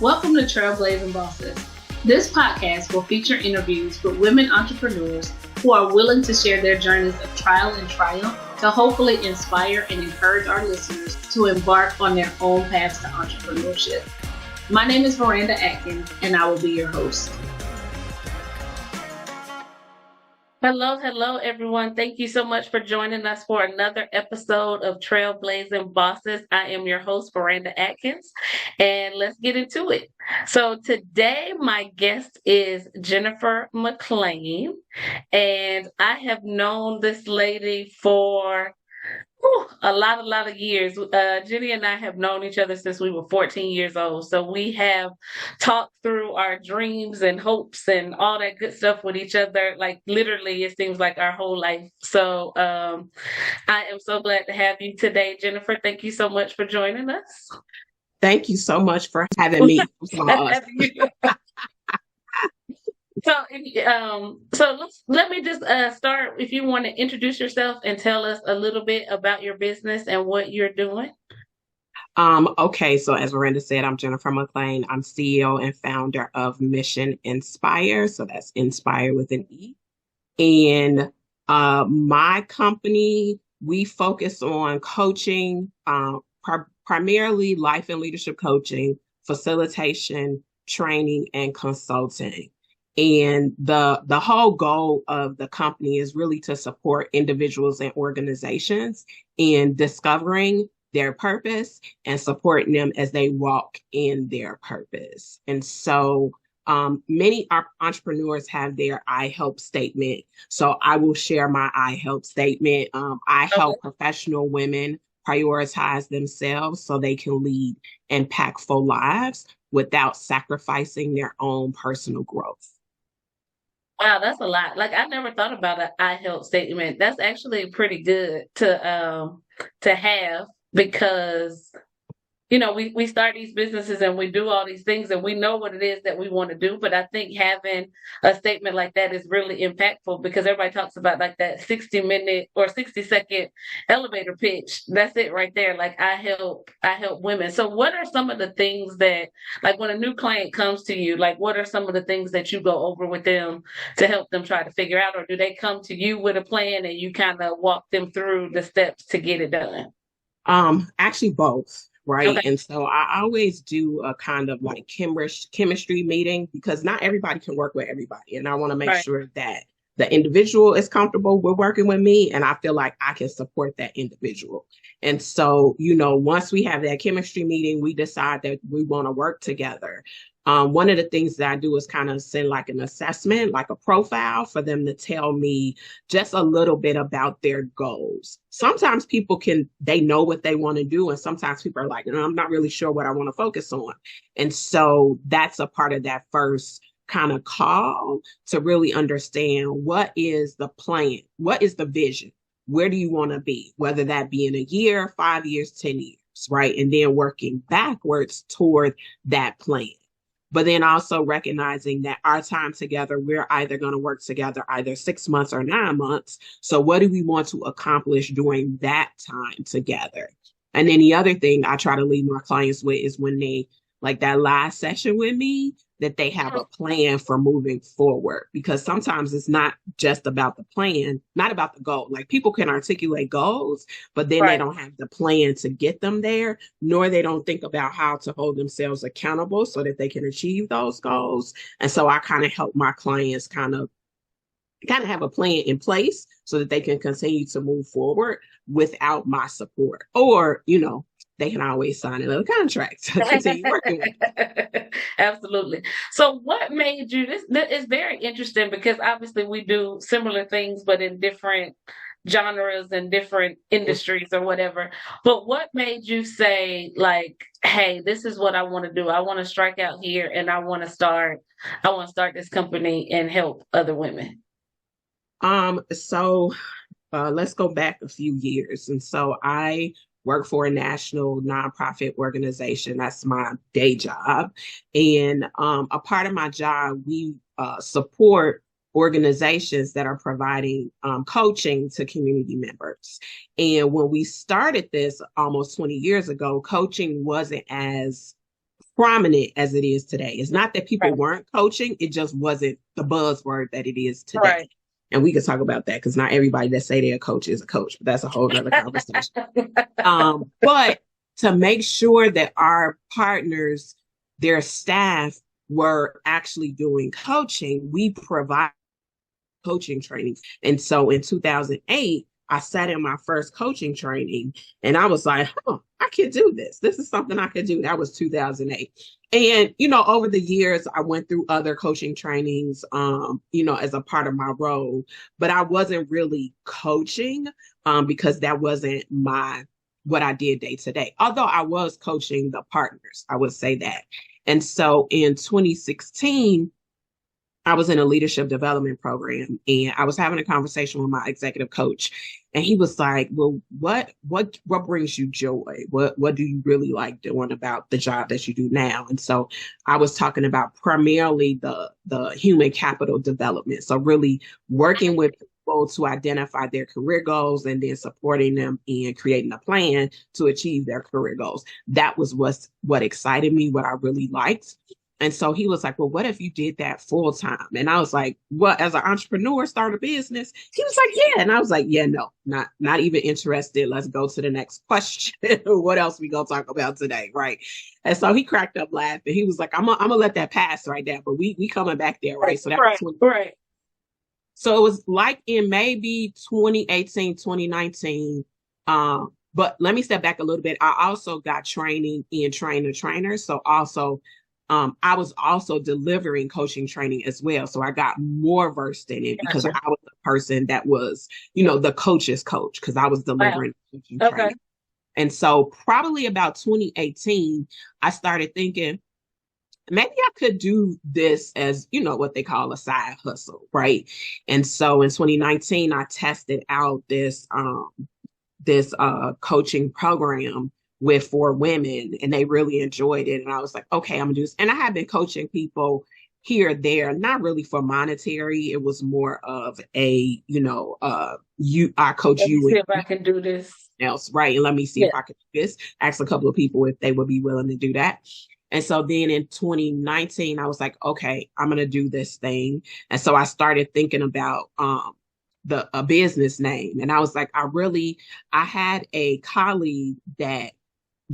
Welcome to Trailblazin Bosses. This podcast will feature interviews with women entrepreneurs who are willing to share their journeys of trial and triumph to hopefully inspire and encourage our listeners to embark on their own paths to entrepreneurship. My name is Veranda and I will be your host. Hello, everyone. Thank you so much for joining us for another episode of Trailblazin Bosses. I am your host, Veranda Atkins, and let's get into it. So today, my guest is Jennifer McClain, and I have known this lady for a lot of years. Jenny and I have known each other since we were 14 years old. So we have talked through our dreams and hopes and all that good stuff with each other. Like literally, it seems like our whole life. So I am so glad to have you today, Jennifer. Thank you so much for joining us. Thank you so much for having me. So let me just start. If you want to introduce yourself and tell us a little bit about your business and what you're doing. Okay, so as Veranda said, I'm Jennifer McClain. I'm CEO and founder of Mission Inspire. So that's Inspire with an E. And my company, we focus on coaching, primarily life and leadership coaching, facilitation, training, and consulting. And the whole goal of the company is really to support individuals and organizations in discovering their purpose and supporting them as they walk in their purpose. And so many entrepreneurs have their I help statement. So I will share my I help statement. I help professional women prioritize themselves so they can lead impactful lives without sacrificing their own personal growth. Wow, that's a lot. Like I never thought about an I help statement. That's actually pretty good to have because we start these businesses and we do all these things and we know what it is that we want to do. But I think having a statement like that is really impactful because everybody talks about like that 60-minute or 60-second elevator pitch. That's it right there. Like I help women. So what are some of the things that, like when a new client comes to you, like what are some of the things that you go over with them to help them try to figure out, or do they come to you with a plan and you kind of walk them through the steps to get it done? Actually both. Right. Okay. And so I always do a kind of like chemistry meeting because not everybody can work with everybody. And I want to make sure that the individual is comfortable with working with me and I feel like I can support that individual. And so, once we have that chemistry meeting, we decide that we want to work together. One of the things that I do is kind of send like an assessment, like a profile for them to tell me just a little bit about their goals. Sometimes they know what they want to do. And sometimes people are like, I'm not really sure what I want to focus on. And so that's a part of that first kind of call to really understand what is the plan? What is the vision? Where do you want to be? Whether that be in a year, 5 years, 10 years, right? And then working backwards toward that plan. But then also recognizing that our time together, we're either going to work together either 6 months or 9 months. So what do we want to accomplish during that time together? And then the other thing I try to leave my clients with is when they like that last session with me, that they have a plan for moving forward, because sometimes it's not just about the plan, not about the goal. Like people can articulate goals, but then they don't have the plan to get them there, nor they don't think about how to hold themselves accountable so that they can achieve those goals. And so I kind of help my clients kind of have a plan in place so that they can continue to move forward without my support. Or, they can always sign another contract to continue working with. Absolutely. So what made you, this is very interesting because obviously we do similar things, but in different genres and different industries or whatever. But what made you say like, hey, this is what I want to do. I want to strike out here and I want to start this company and help other women. So let's go back a few years. And so I work for a national nonprofit organization. That's my day job. And a part of my job, we support organizations that are providing coaching to community members. And when we started this almost 20 years ago, coaching wasn't as prominent as it is today. It's not that people Right. weren't coaching, it just wasn't the buzzword that it is today. Right. And we can talk about that because not everybody that say they're a coach is a coach, but that's a whole nother conversation. But to make sure that our partners, their staff were actually doing coaching, we provide coaching trainings. And so in 2008, I sat in my first coaching training and I was like, I could do this. This is something I could do. That was 2008. And, over the years, I went through other coaching trainings, as a part of my role, but I wasn't really coaching because that wasn't what I did day to day. Although I was coaching the partners, I would say that. And so in 2016, I was in a leadership development program and I was having a conversation with my executive coach. And he was like, well, what brings you joy? What do you really like doing about the job that you do now? And so I was talking about primarily the human capital development. So really working with people to identify their career goals and then supporting them and creating a plan to achieve their career goals. That was what excited me, what I really liked. And so he was like, well, what if you did that full time? And I was like, what, as an entrepreneur, start a business? He was like, yeah. And I was like, yeah, no, not even interested. Let's go to the next question. What else we gonna talk about today? Right. And so he cracked up laughing. He was like, I'm gonna let that pass right there, but we coming back there, right? So that Right. was Right. so it was like in maybe 2018, 2019. But let me step back a little bit. I also got training in trainer. So also I was also delivering coaching training as well. So I got more versed in it because Gotcha. I was the person that was, the coach's coach because I was Wow. delivering coaching Okay. training. And so probably about 2018, I started thinking, maybe I could do this as, what they call a side hustle, right? And so in 2019, I tested out this coaching program with 4 women and they really enjoyed it. And I was like, okay, I'm gonna do this. And I have been coaching people here or there, not really for monetary. It was more of a, I coach Let me you see and if I can do this. else, right? And let me see if Yeah. I can do this. Ask a couple of people if they would be willing to do that. And so then in 2019, I was like, okay, I'm gonna do this thing. And so I started thinking about a business name. And I was like, I had a colleague that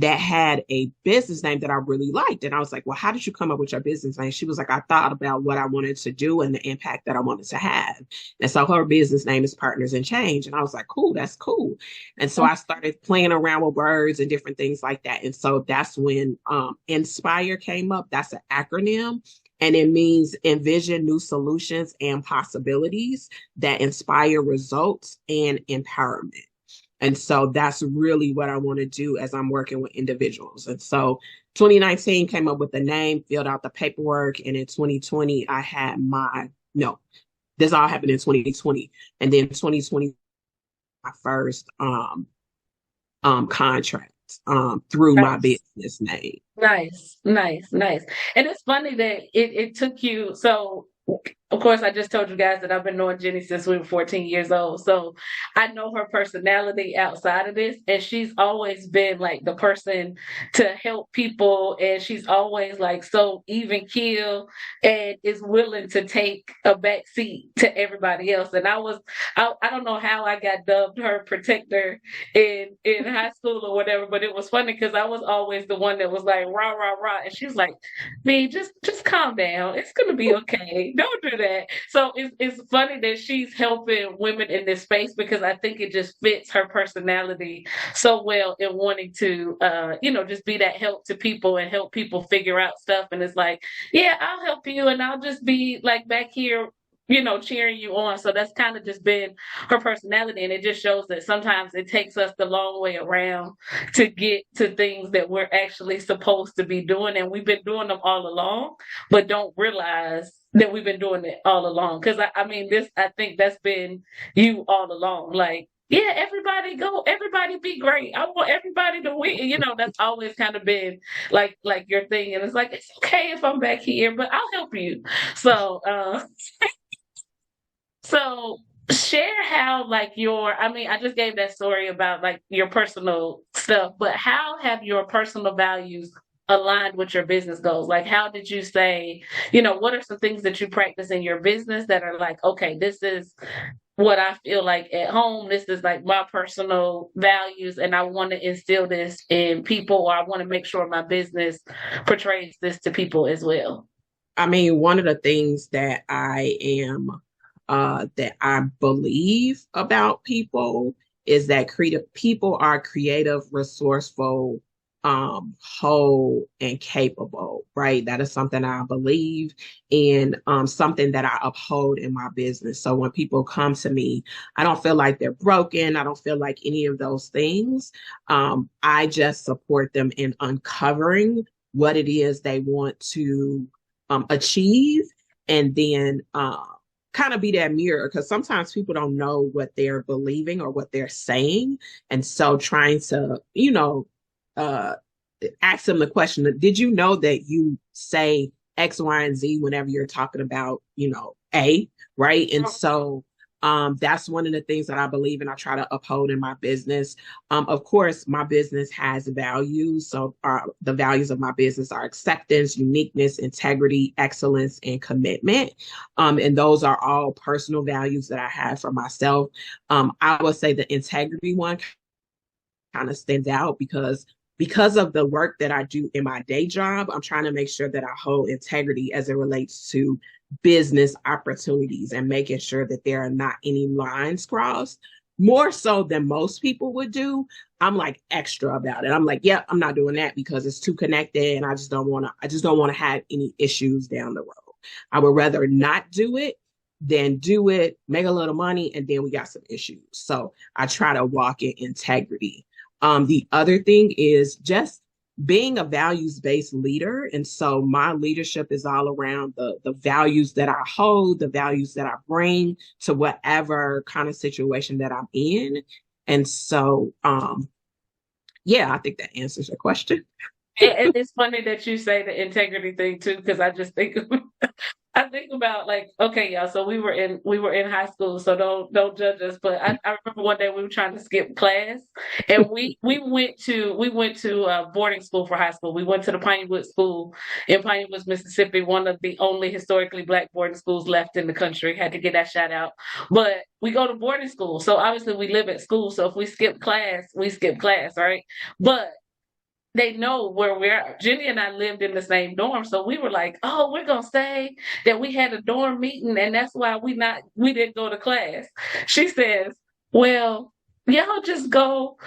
had a business name that I really liked. And I was like, well, how did you come up with your business name? She was like, I thought about what I wanted to do and the impact that I wanted to have. And so her business name is Partners in Change. And I was like, cool, that's cool. And so I started playing around with words and different things like that. And so that's when Inspire came up. That's an acronym. And it means envision new solutions and possibilities that inspire results and empowerment. And so that's really what I want to do as I'm working with individuals. And so 2019 came up with the name, filled out the paperwork. And in 2020, I had no, this all happened in 2020. And then 2020, my first contract through my Nice. business name. Nice. Nice. Nice. And it's funny that it took you. So, of course, I just told you guys that I've been knowing Jenny since we were 14 years old. So I know her personality outside of this. And she's always been like the person to help people. And she's always like so even keel and is willing to take a back seat to everybody else. And I don't know how I got dubbed her protector in high school or whatever, but it was funny because I was always the one that was like rah rah rah, and she's like, "Me, just calm down. It's gonna be okay. Don't do that." So it's funny that she's helping women in this space because I think it just fits her personality so well in wanting to just be that help to people and help people figure out stuff. And it's like, yeah, I'll help you, and I'll just be like back here cheering you on. So that's kind of just been her personality. And it just shows that sometimes it takes us the long way around to get to things that we're actually supposed to be doing. And we've been doing them all along, but don't realize that we've been doing it all along. Because I think that's been you all along. Like, yeah, everybody be great. I want everybody to win. That's always kind of been like your thing. And it's like, it's okay if I'm back here, but I'll help you. So share how I just gave that story about like your personal stuff, but how have your personal values aligned with your business goals? Like, how did you say, what are some things that you practice in your business that are like, okay, this is what I feel like at home. This is like my personal values, and I want to instill this in people, or I want to make sure my business portrays this to people as well. I mean, one of the things that I believe about people is that creative people are creative, resourceful, whole, and capable, right? That is something I believe in, something that I uphold in my business. So when people come to me, I don't feel like they're broken. I don't feel like any of those things. I just support them in uncovering what it is they want to achieve, and then kind of be that mirror, because sometimes people don't know what they're believing or what they're saying. And so trying to, uh, ask them the question, did you know that you say X, Y, and Z whenever you're talking about, A, right? And so that's one of the things that I believe and I try to uphold in my business. Of course, my business has values. So the values of my business are acceptance, uniqueness, integrity, excellence, and commitment. And those are all personal values that I have for myself. I would say the integrity one kind of stands out because of the work that I do in my day job. I'm trying to make sure that I hold integrity as it relates to business opportunities and making sure that there are not any lines crossed, more so than most people would do. I'm like extra about it. I'm like, yeah, I'm not doing that because it's too connected and I just don't want to have any issues down the road. I would rather not do it than do it, make a little money, and then we got some issues. So I try to walk in integrity. The other thing is just being a values-based leader. And so my leadership is all around the values that I hold, the values that I bring to whatever kind of situation that I'm in. And so, yeah, I think that answers your question. And it's funny that you say the integrity thing too, because I just think I think about like, okay, y'all. So we were in high school, so don't judge us. But I remember one day we were trying to skip class, and we went to boarding school for high school. We went to the Pinewood School in Piney Woods, Mississippi, one of the only historically black boarding schools left in the country. Had to get that shout out. But we go to boarding school, so obviously we live at school. So if we skip class, we skip class, right? But they know where we're at. Jenny and I lived in the same dorm, so we were like, "Oh, we're gonna say that we had a dorm meeting, and that's why we didn't go to class." She says, "Well, y'all just go.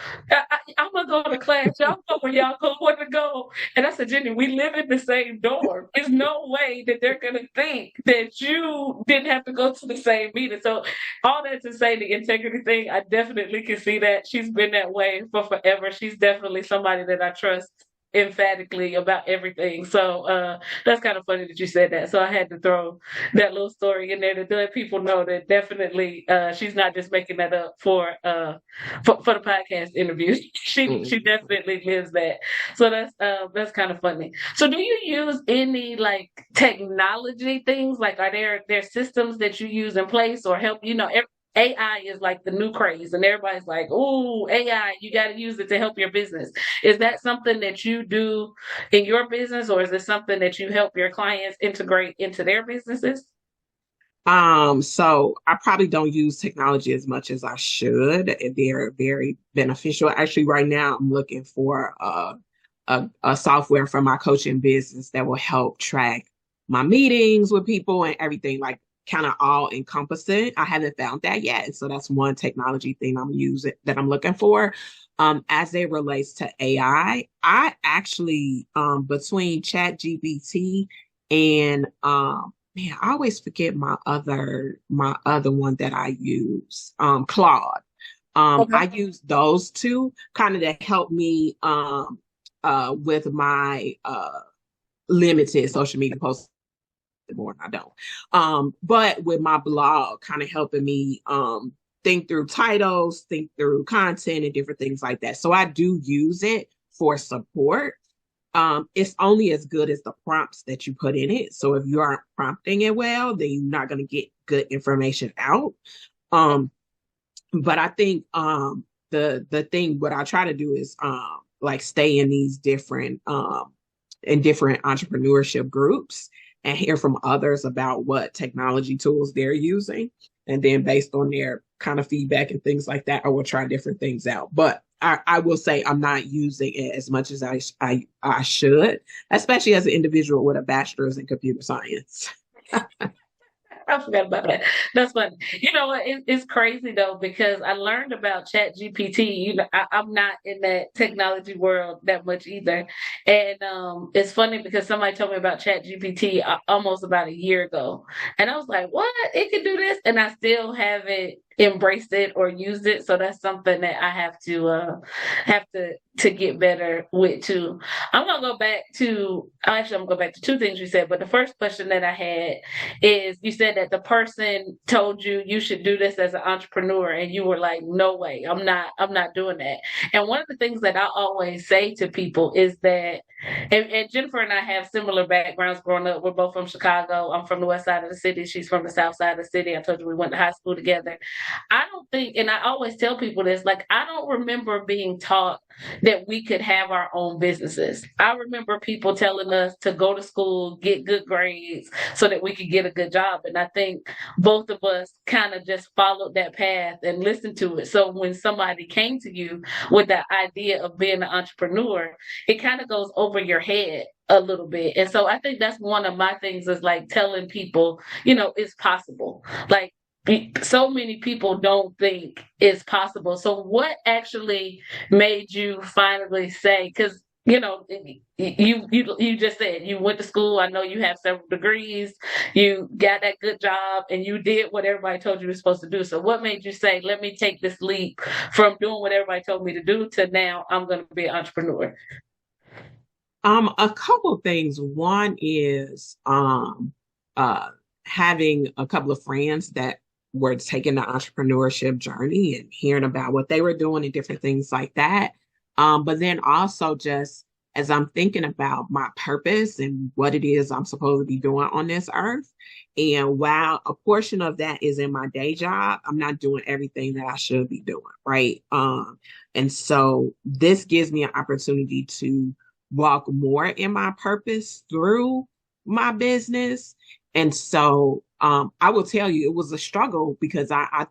I'm gonna go to class. Y'all go where y'all go want to go." And I said, "Jenny, we live in the same dorm. There's no way that they're gonna think that you didn't have to go to the same meeting." So all that to say, the integrity thing, I definitely can see that. She's been that way for forever. She's definitely somebody that I trust emphatically about everything. So that's kind of funny that you said that. So I had to throw that little story in there to let people know that definitely she's not just making that up for the podcast interview. She definitely lives that. So that's kind of funny. So do you use any like technology things? Like are there systems that you use in place or help AI is like the new craze, and everybody's like, "Oh, AI! You got to use it to help your business." Is that something that you do in your business, or is it something that you help your clients integrate into their businesses? So I probably don't use technology as much as I should. They're very beneficial. Actually, right now I'm looking for a software for my coaching business that will help track my meetings with people and everything, like kind of all encompassing. I haven't found that yet. So that's one technology thing I'm using that I'm looking for. As it relates to I actually between Chat GPT and man, I always forget my other one that I use, Claude. I Okay. use those two kind of to help me with my limited social media posts more than I don't. But with my blog, kind of helping me think through titles, think through content and different things like that. So I do use it for support. It's only as good as the prompts that you put in it. So if you aren't prompting it well, then you're not going to get good information out. Um, but I think the thing what I try to do is like stay in these different in different entrepreneurship groups and hear from others about what technology tools they're using. And then based on their kind of feedback and things like that, I will try different things out. But I will say I'm not using it as much as I should, especially as an individual with a bachelor's in computer science. I forgot about that. That's funny. You know what? It's crazy though because I learned about Chat GPT. You know, I'm not in that technology world that much either, and it's funny because somebody told me about Chat GPT almost about a year ago, and I was like, "What? It can do this?" And I still haven't embraced it or used it. So that's something that I have to get better with too. I'm gonna go back to two things you said, but the first question that I had is you said that the person told you you should do this as an entrepreneur and you were like, no way, I'm not doing that. And one of the things that I always say to people is that and Jennifer and I have similar backgrounds growing up. We're both from Chicago. I'm from the west side of the city. She's from the south side of the city. I told you we went to high school together. I don't think, and I always tell people this, like, I don't remember being taught that we could have our own businesses. I remember people telling us to go to school, get good grades so that we could get a good job. And I think both of us kind of just followed that path and listened to it. So when somebody came to you with that idea of being an entrepreneur, it kind of goes over your head a little bit. And so I think that's one of my things is like telling people, it's possible. Like, so many people don't think it's possible. So what actually made you finally say, because you just said you went to school. I know you have several degrees. You got that good job, and you did what everybody told you were supposed to do. So, what made you say, "Let me take this leap from doing what everybody told me to do to now I'm going to be an entrepreneur"? A couple of things. One is uh having a couple of friends that were taking the entrepreneurship journey and hearing about what they were doing and different things like that. But then also just as I'm thinking about my purpose and what it is I'm supposed to be doing on this earth. And while a portion of that is in my day job, I'm not doing everything that I should be doing, right? And so this gives me an opportunity to walk more in my purpose through my business. And so I will tell you, it was a struggle because I have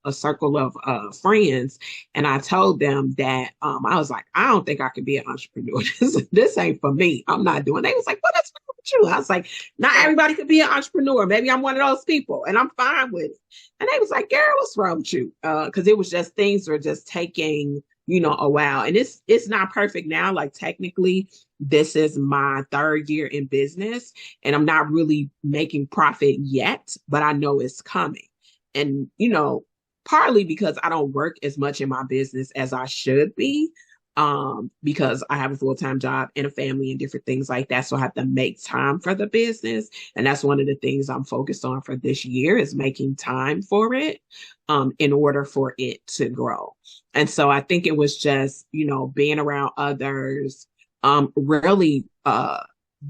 a circle of friends, and I told them that I was like, I don't think I can be an entrepreneur. This ain't for me. I'm not doing. They was like, what is wrong with you? I was like, not everybody could be an entrepreneur. Maybe I'm one of those people, and I'm fine with it. And they was like, girl, what's wrong with you? Because it was just things were just taking a while, and it's not perfect now. Like technically, this is my third year in business, and I'm not really making profit yet, but I know it's coming. And, partly because I don't work as much in my business as I should be, because I have a full-time job and a family and different things like that. So I have to make time for the business. And that's one of the things I'm focused on for this year is making time for it, in order for it to grow. And so I think it was just, being around others, really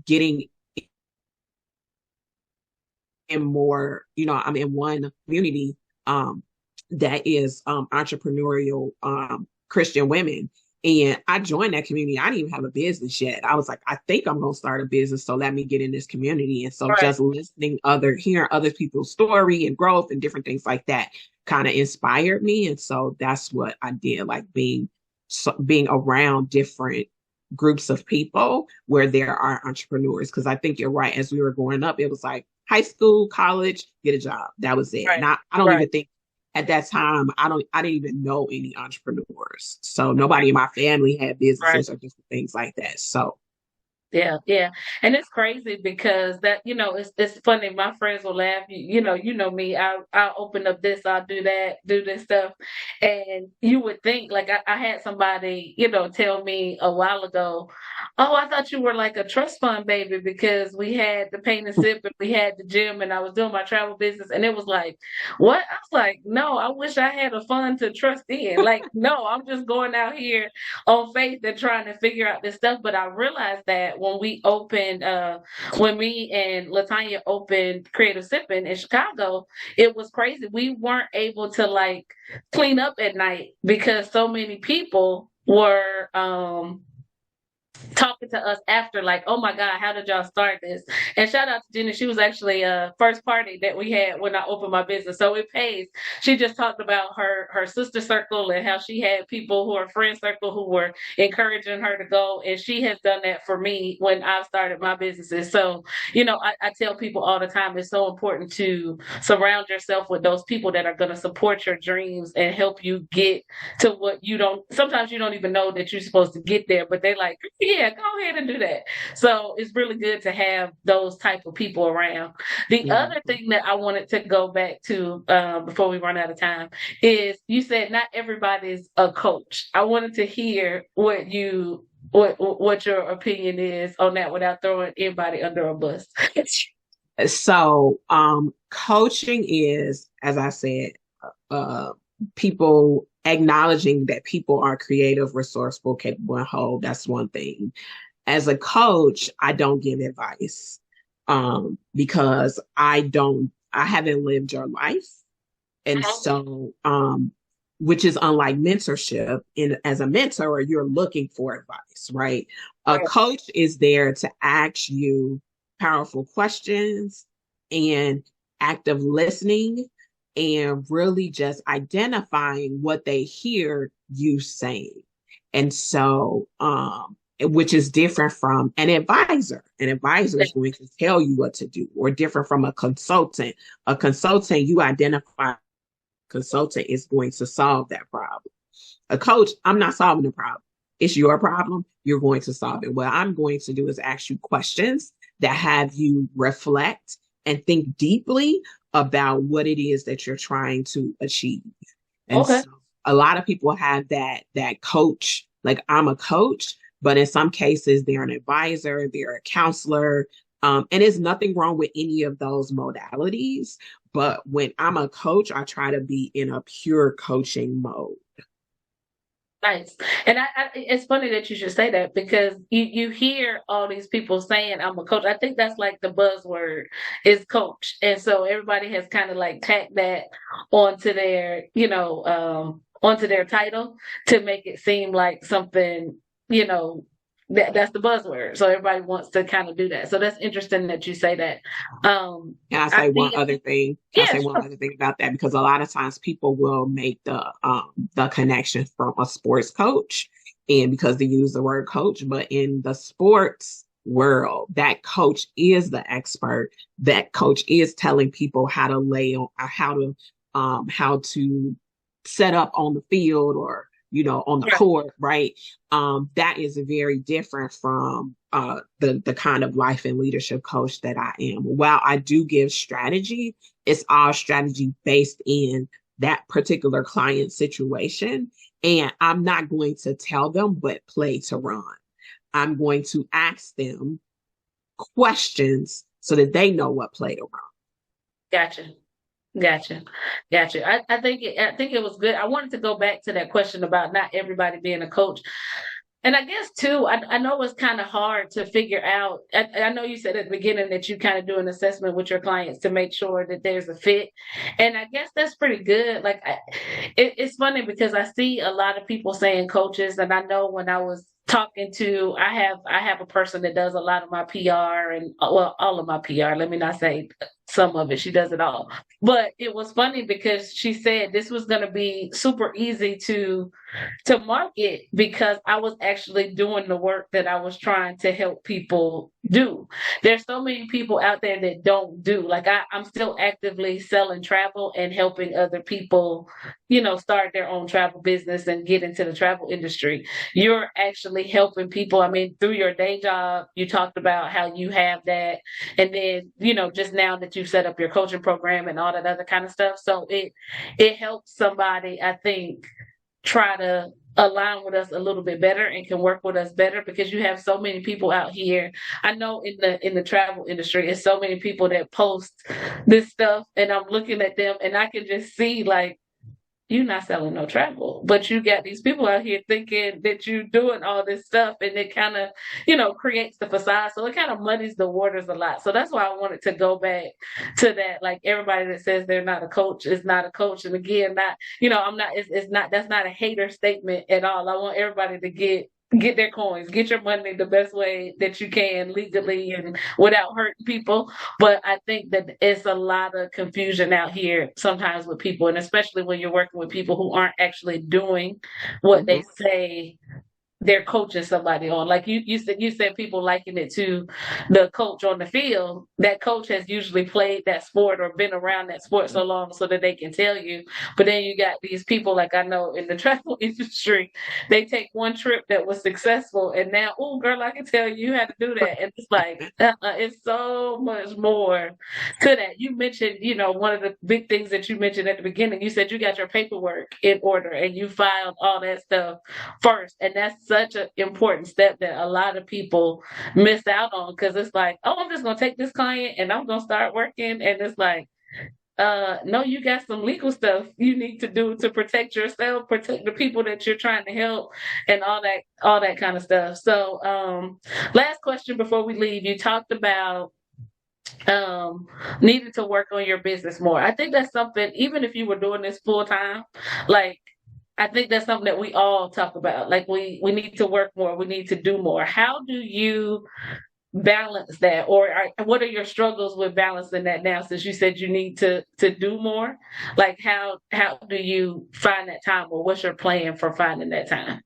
getting in more, I'm in one community that is entrepreneurial Christian women. And I joined that community. I didn't even have a business yet. I was like, I think I'm going to start a business. So let me get in this community. And so Right. just hearing other people's story and growth and different things like that kind of inspired me. And so that's what I did, like being around different groups of people where there are entrepreneurs. Cause I think you're right. As we were growing up, it was like high school, college, get a job. That was it. Right. And I don't Right. even think at that time, I didn't even know any entrepreneurs. So nobody in my family had Right. businesses or different things like that. So Yeah, yeah. And it's crazy because it's funny. My friends will laugh. You know me. I'll open up this, I'll do that, do this stuff. And you would think like I had somebody, tell me a while ago, oh, I thought you were like a trust fund baby because we had the paint and sip and we had the gym and I was doing my travel business. And it was like, what? I was like, no, I wish I had a fund to trust in. Like, no, I'm just going out here on faith and trying to figure out this stuff. But I realized that when me and Latanya opened Creative Sipping in Chicago, it was crazy. We weren't able to like clean up at night because so many people were talking to us after, like, oh my God, how did y'all start this? And shout out to Jenny. She was actually a first party that we had when I opened my business. So it pays. She just talked about her sister circle and how she had people who are friend circle who were encouraging her to go. And she has done that for me when I've started my businesses. So, I tell people all the time, it's so important to surround yourself with those people that are going to support your dreams and help you get to what sometimes you don't even know that you're supposed to get there, but they like, yeah, go ahead and do that. So it's really good to have those type of people around. The other Mhm. thing that I wanted to go back to before we run out of time is you said not everybody's a coach. I wanted to hear what your opinion is on that without throwing anybody under a bus. So, coaching is, as I said, uh, people acknowledging that people are creative, resourceful, capable, and whole. That's one thing. As a coach, I don't give advice because I haven't lived your life. And so, which is unlike mentorship. As a mentor, you're looking for advice, right? A coach is there to ask you powerful questions and active listening and really just identifying what they hear you saying. And so, which is different from an advisor. An advisor is going to tell you what to do, or different from a consultant. A consultant, you identify consultant is going to solve that problem. A coach, I'm not solving the problem. It's your problem. You're going to solve it. What I'm going to do is ask you questions that have you reflect and think deeply about what it is that you're trying to achieve. And Okay. so a lot of people have that coach, like I'm a coach, but in some cases they're an advisor, they're a counselor. And there's nothing wrong with any of those modalities. But when I'm a coach, I try to be in a pure coaching mode. Nice. And it's funny that you should say that because you hear all these people saying I'm a coach. I think that's like the buzzword is coach. And so everybody has kind of like tacked that onto onto their title to make it seem like something, you know, that's the buzzword. So everybody wants to kind of do that. So that's interesting that you say that. Can I I say one see other thing? Can I yeah, say one sure. other thing about that? Because a lot of times people will make the connection from a sports coach, and because they use the word coach, but in the sports world, that coach is the expert. That coach is telling people how to lay on, how to set up on the field, or on the Right. court, right? That is very different from the kind of life and leadership coach that I am. While I do give strategy, it's all strategy based in that particular client situation. And I'm not going to tell them what play to run. I'm going to ask them questions so that they know what play to run. Gotcha. Gotcha. Gotcha. I think it was good. I wanted to go back to that question about not everybody being a coach. And I guess too, I know it's kind of hard to figure out. I know you said at the beginning that you kind of do an assessment with your clients to make sure that there's a fit. And I guess that's pretty good. Like, it's funny because I see a lot of people saying coaches, and I know when I was talking to, I have a person that does a lot of my PR and well, all of my PR. Let me not say some of it. She does it all. But it was funny because she said this was going to be super easy to market because I was actually doing the work that I was trying to help people do. There's so many people out there that don't do. Like I'm still actively selling travel and helping other people, start their own travel business and get into the travel industry. You're actually helping people. I mean, through your day job, you talked about how you have that. And then, just now that you've set up your coaching program and all that other kind of stuff. So it helps somebody, I think, try to align with us a little bit better and can work with us better because you have so many people out here. I know in the travel industry, it's so many people that post this stuff and I'm looking at them and I can just see like you're not selling no travel, but you got these people out here thinking that you're doing all this stuff and it kind of, creates the facade. So it kind of muddies the waters a lot. So that's why I wanted to go back to that. Like everybody that says they're not a coach is not a coach. And again, not, I'm not, it's not, that's not a hater statement at all. I want everybody to get get their coins, get your money the best way that you can legally and without hurting people. But I think that it's a lot of confusion out here sometimes with people, and especially when you're working with people who aren't actually doing what they Mhm. say they're coaching somebody on. Like you said people liken it to the coach on the field. That coach has usually played that sport or been around that sport so long so that they can tell you. But then you got these people like I know in the travel industry, they take one trip that was successful and now, oh girl, I can tell you how to do that. And it's like it's so much more to that. You mentioned, one of the big things that you mentioned at the beginning, you said you got your paperwork in order and you filed all that stuff first. And that's such an important step that a lot of people miss out on because it's like, oh, I'm just going to take this client and I'm going to start working. And it's like, no, you got some legal stuff you need to do to protect yourself, protect the people that you're trying to help, and all that kind of stuff. So, last question before we leave, you talked about needed to work on your business more. I think that's something, even if you were doing this full time, like I think that's something that we all talk about. Like we need to work more, we need to do more. How do you balance that, or what are your struggles with balancing that now? Since you said you need to do more, like how do you find that time, or what's your plan for finding that time?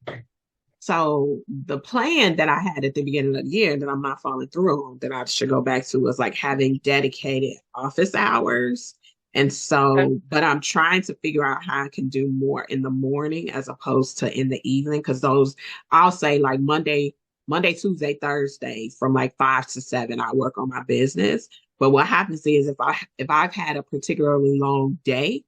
So the plan that I had at the beginning of the year that I'm not following through on, that I should go back to, was like having dedicated office hours. And Okay. so, but I'm trying to figure out how I can do more in the morning as opposed to in the evening. Cause those, I'll say like Monday, Tuesday, Thursday from like 5 to 7, I work on my business. But what happens is if I've had a particularly long day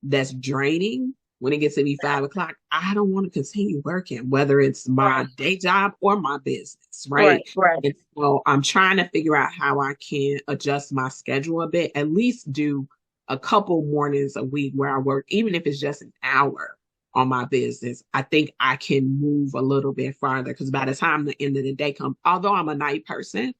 that's draining, when it gets to be 5 o'clock, I don't want to continue working, whether it's my Right, day job or my business, right, right? right. And so I'm trying to figure out how I can adjust my schedule a bit, at least do a couple mornings a week where I work, even if it's just an hour on my business. I think I can move a little bit farther because by the time the end of the day comes, although I'm a night person,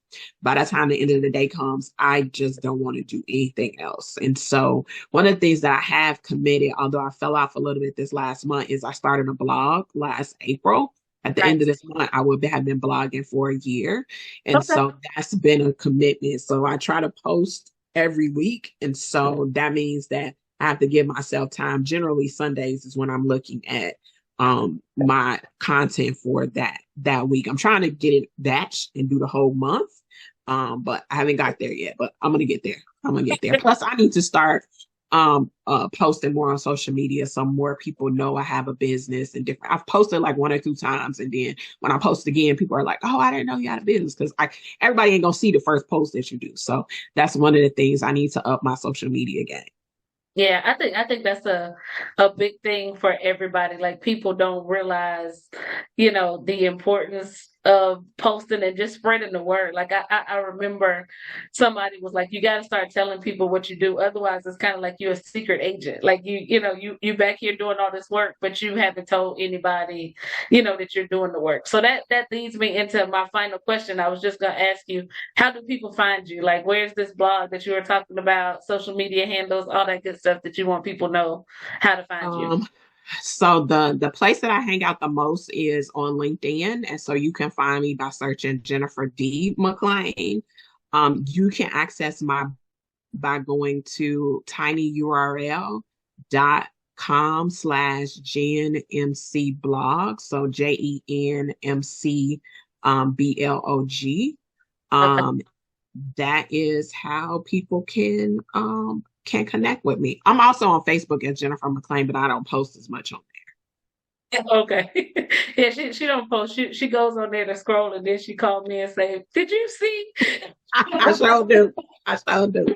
by the time the end of the day comes, I just don't want to do anything else. And so one of the things that I have committed, although I fell off a little bit this last month, is I started a blog last April. At the end of Nice. this month, I will have been blogging for a year. And Okay. so that's been a commitment. So I try to post every week. And so that means that I have to give myself time. Generally, Sundays is when I'm looking at my content for that week. I'm trying to get it batched and do the whole month. But I haven't got there yet, but I'm gonna get there. I'm gonna get there. Plus, I need to start posting more on social media so more people know I have a business and different. I've posted like 1 or 2 times, and then when I post again, people are like, "Oh, I didn't know you had a business," because I everybody ain't gonna see the first post that you do. So that's one of the things I need to up my social media game. Yeah, I think that's a big thing for everybody. Like people don't realize, the importance of posting and just spreading the word. Like I remember somebody was like, you got to start telling people what you do. Otherwise, it's kind of like you're a secret agent. Like you back here doing all this work, but you haven't told anybody, that you're doing the work. So that leads me into my final question. I was just gonna ask you, how do people find you? Like, where's this blog that you were talking about, social media handles, all that good stuff that you want people to know how to find you? Um, so the place that I hang out the most is on LinkedIn, and so you can find me by searching Jennifer D. McClain. You can access my by going to tinyurl.com/JenMC blog. So JenMC blog. Okay. Um, that is how people can connect with me. I'm also on Facebook as Jennifer McClain, but I don't post as much on Okay. Yeah, she don't post. She goes on there to scroll and then she called me and say, "Did you see?" there. I sure do. I sure do.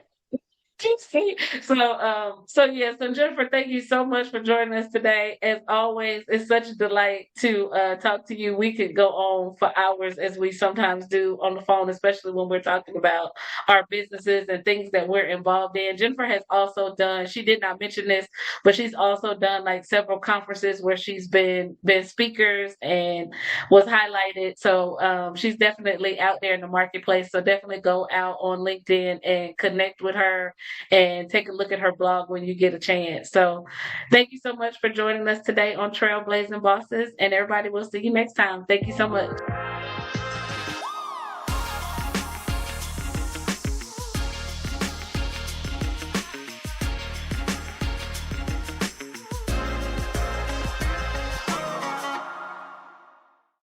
So yeah, so Jennifer, thank you so much for joining us today. As always, it's such a delight to talk to you. We could go on for hours as we sometimes do on the phone, especially when we're talking about our businesses and things that we're involved in. Jennifer has also done, she did not mention this, but she's also done like several conferences where she's been speakers and was highlighted. So she's definitely out there in the marketplace. So definitely go out on LinkedIn and connect with her and take a look at her blog when you get a chance. So thank you so much for joining us today on Trailblazing Bosses, and everybody, will see you next time. Thank you so much.